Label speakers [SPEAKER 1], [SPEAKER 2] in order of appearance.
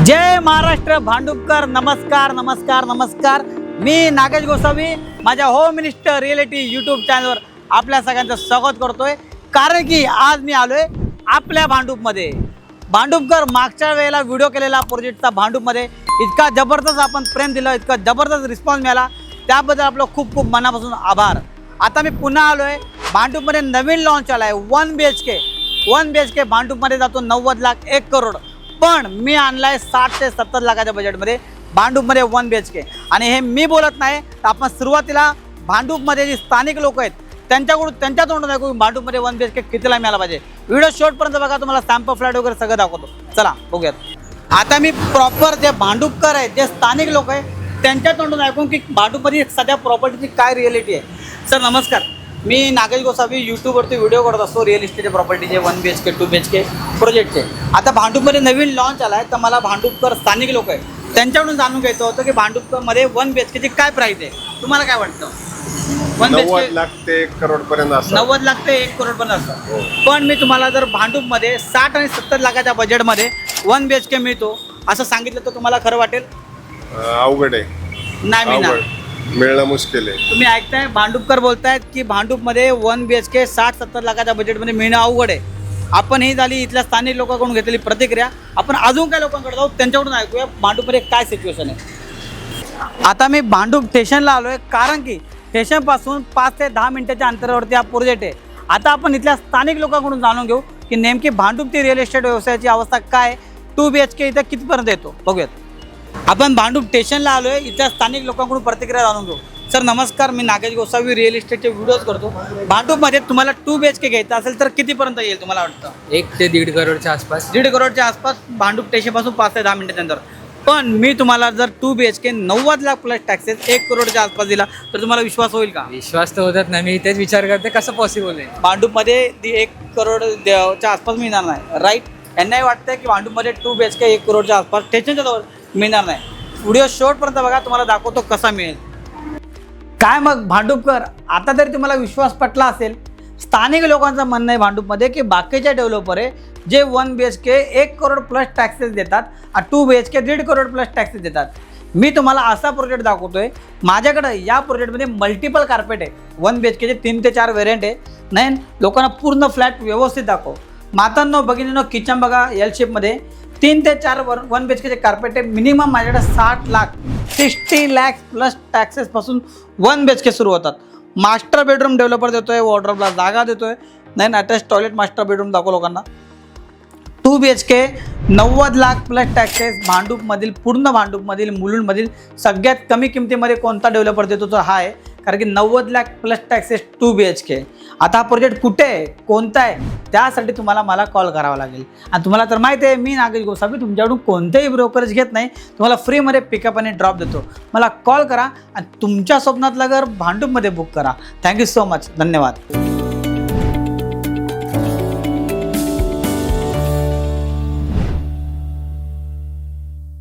[SPEAKER 1] जय महाराष्ट्र भांडुपकर, नमस्कार नमस्कार नमस्कार. मी नागेश गोसावी माझ्या होम मिनिस्टर रिअलिटी यूट्यूब चॅनलवर आपल्या सगळ्यांचं स्वागत करतोय. कारण की आज मी आलोय आपल्या भांडुपमध्ये. भांडुपकर मागच्या वेळेला व्हिडिओ केलेला प्रोजेक्टचा भांडुपमध्ये इतका जबरदस्त आपण प्रेम दिलं, इतका जबरदस्त रिस्पॉन्स मिळाला, त्याबद्दल आपलं खूप खूप मनापासून आभार. आता मी पुन्हा आलोय भांडुपमध्ये. नवीन लॉन्च आला आहे 1 BHK भांडुपमध्ये जातो 90 लाख 1 करोड. पण मी आणलाय 60 ते 70 लाखाच्या बजेटमध्ये भांडुपमध्ये 1 BHK. आणि हे मी बोलत नाही, तर आपण सुरुवातीला भांडुपमध्ये जे स्थानिक लोक आहेत त्यांच्या तोंडून ऐकू भांडुपमध्ये 1 BHK कितीला मिळाला पाहिजे. व्हिडिओ शेवटपर्यंत बघा, तुम्हाला सॅम्पल फ्लॅट वगैरे सगळं दाखवतो. चला बघूयात. आता मी प्रॉपर जे भांडुपकर आहेत, जे स्थानिक लोक आहेत त्यांच्या तोंडून ऐकून की भांडुपमध्ये सध्या प्रॉपर्टीची काय रिअलिटी आहे. सर नमस्कार, मी नागेश गोसावी यूट्यूबवरती व्हिडिओ करत असतो रिअल इस्टेटचे प्रॉपर्टीचे 1 BHK 2 BHK प्रोजेक्टचे. आता भांडुपमध्ये नवीन लॉन्च आला आहे, तर मला भांडुपकर स्थानिक लोक आहेत त्यांच्याकडून जाणून घ्यायचं होतं की भांडुपमध्ये 1 BHKची काय प्राईस आहे. तुम्हाला काय वाटतं?
[SPEAKER 2] 90 लाख ते 1 करोड पर्यंत असतं.
[SPEAKER 1] 90 लाख ते 1 करोड पर्यंत असतं. पण मी तुम्हाला जर भांडुपमध्ये 60 आणि 70 लाखाच्या बजेटमध्ये 1 BHK मिळतो असं सांगितलं तर तुम्हाला खरं वाटेल?
[SPEAKER 2] अवघड आहे,
[SPEAKER 1] नाही मिळणार,
[SPEAKER 2] मिळणं मुश्किल आहे.
[SPEAKER 1] तुम्ही ऐकताय, भांडुपकर बोलतायत की भांडुपमध्ये 1 BHK 60-70 लाखाच्या बजेटमध्ये मिळणं अवघड आहे. आपण ही झाली इथल्या स्थानिक लोकांकडून घेतलेली प्रतिक्रिया. आपण अजून काय लोकांकडे जाऊ, त्यांच्याकडून ऐकूया भांडुपमध्ये काय सिच्युएशन आहे. आता मी भांडुप स्टेशनला आलो आहे, कारण की स्टेशनपासून 5 ते 10 मिनिटाच्या अंतरावरती हा प्रोजेक्ट आहे. आता आपण इथल्या स्थानिक लोकांकडून जाणून घेऊ की नेमकी भांडुपची रिअल इस्टेट व्यवसायाची अवस्था काय, 2 BHK इथं कितीपर्यंत येतो बघूयात. आपण भांडुप स्टेशनला आलो आहे, इथल्या स्थानिक लोकांकडून प्रतिक्रिया जाणून घेऊ. सर नमस्कार, मी नागेश गोसावी रिअल इस्टेटचे व्हिडिओज करतो. भांडुपमध्ये तुम्हाला 2 BHK घ्यायचं असेल तर कितीपर्यंत येईल तुम्हाला वाटतं?
[SPEAKER 3] 1 ते 1.5 करोडच्या आसपास.
[SPEAKER 1] 1.5 करोडच्या आसपास भांडुप स्टेशनपासून 5 ते 10 मिनिटाच्या अंतर. पण मी तुम्हाला जर 2 BHK 90 लाख प्लस टॅक्सेस 1 करोडच्या आसपास दिला तर तुम्हाला विश्वास होईल का?
[SPEAKER 3] विश्वास तर होतात ना, मी तेच विचार करते कसं पॉसिबल आहे.
[SPEAKER 1] भांडुपमध्ये 1 करोडच्या आसपास मिळणार नाही, राईट? यांनाही वाटतं की भांडुपमध्ये 2 BHK 1 करोडच्या आसपास स्टेशनच्या जवळ मिळणार नाही. व्हिडिओ शेवटपर्यंत बघा, तुम्हाला दाखवतो कसा मिळेल. काय मग भांडुपकर, आता तरी तुम्हाला विश्वास पटला असेल. स्थानिक लोकांचं म्हणणं आहे भांडुपमध्ये की बाकीचे डेव्हलपर आहे जे 1 BHK 1 करोड प्लस टॅक्सेस देतात, 2 BHK 1.5 करोड प्लस टॅक्सेस देतात. मी तुम्हाला असा प्रोजेक्ट दाखवतोय. माझ्याकडे या प्रोजेक्टमध्ये मल्टिपल कार्पेट आहे. 1 BHKचे 3 ते 4 व्हेरियंट आहे. नाही, लोकांना पूर्ण फ्लॅट व्यवस्थित दाखव. मातांनो भगिनींनो, किचन बघा एल शेपमध्ये. 3 ते 4 1 BHKचे कार्पेट आहे. मिनिमम माझ्याकडे 60 लाख 60 लॅक्स प्लस टॅक्सेसपासून 1 BHK सुरू होतात. मास्टर बेडरूम डेव्हलपर देतोय, वॉर्डरोबला जागा देतोय. नाही, अटॅच टॉयलेट मास्टर बेडरूम दाखव लोकांना. 2 BHK 90 लाख प्लस टॅक्सेस. भांडुपमधील पूर्ण भांडुपमधील मुलुंडमधील सगळ्यात कमी किमतीमध्ये कोणता डेव्हलपर देतो तर हा आहे. कारण की 90 लाख प्लस टॅक्सेस 2 BHK. आता हा प्रोजेक्ट कुठे आहे, कोणता आहे, त्यासाठी तुम्हाला मला कॉल करावा लागेल. आणि तुम्हाला तर माहिती आहे मी नागेश गोसावी तुमच्याकडून कोणतेही ब्रोकरेज घेत नाही. तुम्हाला फ्रीमध्ये पिकअप आणि ड्रॉप देतो. मला कॉल करा आणि तुमच्या स्वप्नातलं घर भांडुपमध्ये बुक करा. थँक्यू सो मच, धन्यवाद.